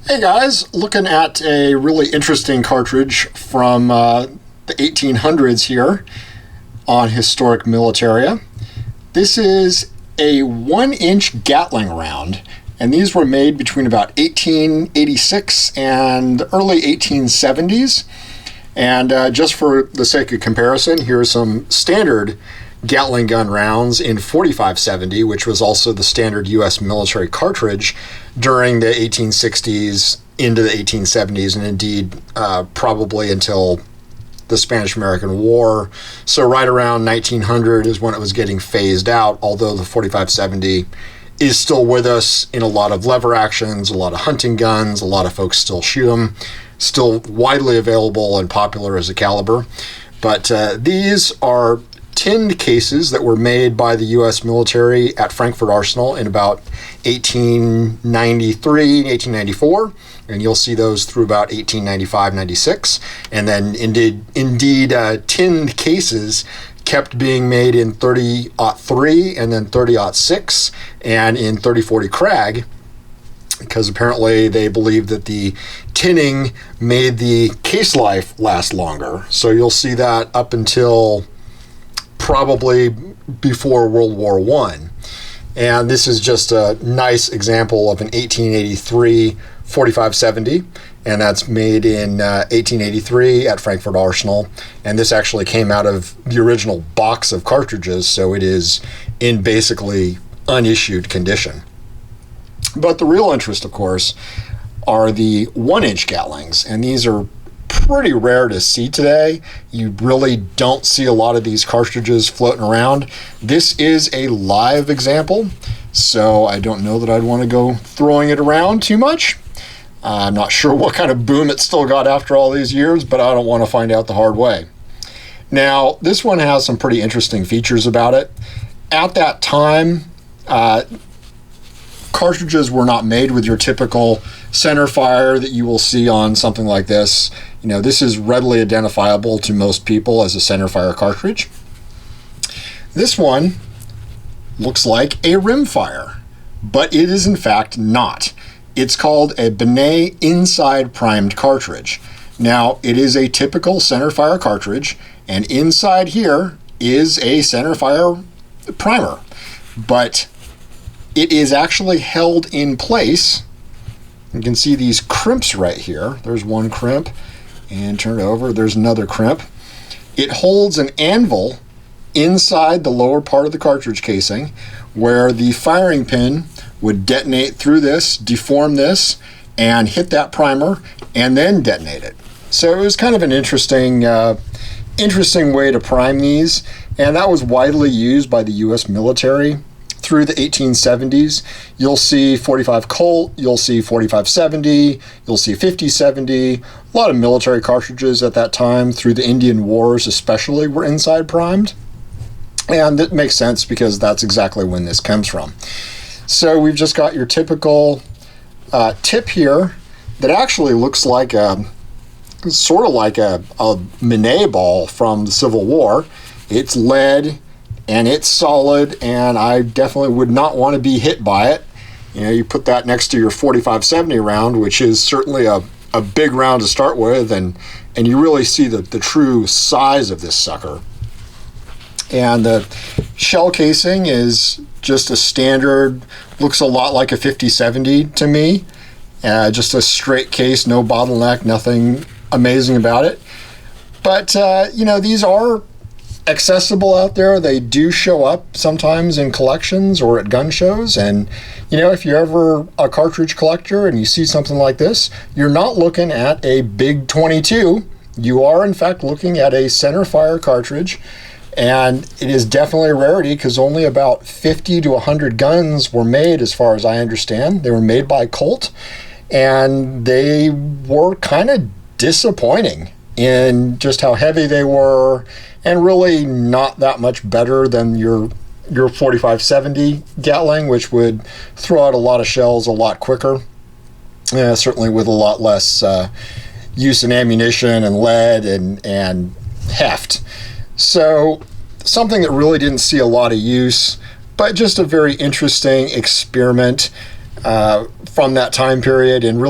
Hey guys, looking at a really interesting cartridge from the 1800s here on Historic Militaria. This is a 1-inch Gatling round, and these were made between about 1886 and the early 1870s. And just for the sake of comparison, here are some standard Gatling gun rounds in 4570, which was also the standard U.S. military cartridge during the 1860s into the 1870s, and indeed probably until the Spanish-American War. So right around 1900 is when it was getting phased out, although the 4570 is still with us in a lot of lever actions, a lot of hunting guns, a lot of folks still shoot them, still widely available and popular as a caliber. But these are tinned cases that were made by the U.S. military at Frankfurt Arsenal in about 1893, 1894, and you'll see those through about 1895-96. And then indeed tinned cases kept being made in 30-03 and then 30-06 and in 30-40 Krag, because apparently they believed that the tinning made the case life last longer. So you'll see that up until probably before World War I. And this is just a nice example of an 1883 4570, and that's made in 1883 at Frankfurt Arsenal. And this actually came out of the original box of cartridges, so it is in basically unissued condition. But the real interest, of course, are the 1-inch Gatlings, and these are pretty rare to see today. You really don't see a lot of these cartridges floating around. This is a live example, so I don't know that I'd want to go throwing it around too much. I'm not sure what kind of boom it's still got after all these years, but I don't want to find out the hard way. Now, this one has some pretty interesting features about it. At that time, cartridges were not made with your typical center fire that you will see on something like this. You know, this is readily identifiable to most people as a center fire cartridge. This one looks like a rimfire, but it is in fact not. It's called a Benet inside primed cartridge. Now, it is a typical center fire cartridge, and inside here is a center fire primer, but it is actually held in place. You can see these crimps right here. There's one crimp, and turn it over, there's another crimp. It holds an anvil inside the lower part of the cartridge casing where the firing pin would detonate through this, deform this, and hit that primer, and then detonate it. So it was kind of an interesting way to prime these, and that was widely used by the U.S. military through the 1870s. You'll see 45 Colt, you'll see 4570, you'll see 5070. A lot of military cartridges at that time, through the Indian Wars especially, were inside primed. And it makes sense because that's exactly when this comes from. So we've just got your typical tip here that actually looks like sort of like a Minet ball from the Civil War. It's lead and it's solid, and I definitely would not want to be hit by it. You know, you put that next to your 4570 round, which is certainly a big round to start with, and you really see the true size of this sucker. And the shell casing is just a standard, looks a lot like a 5070 to me. Just a straight case, no bottleneck, nothing amazing about it. But, you know, these are accessible out there. They do show up sometimes in collections or at gun shows. And, you know, if you're ever a cartridge collector and you see something like this, you're not looking at a big 22. You are, in fact, looking at a center fire cartridge. And it is definitely a rarity because only about 50 to 100 guns were made, as far as I understand. They were made by Colt, and they were kind of disappointing in just how heavy they were, and really not that much better than your 4570 Gatling, which would throw out a lot of shells a lot quicker, certainly with a lot less use in ammunition and lead and heft. So something that really didn't see a lot of use, but just a very interesting experiment from that time period, and really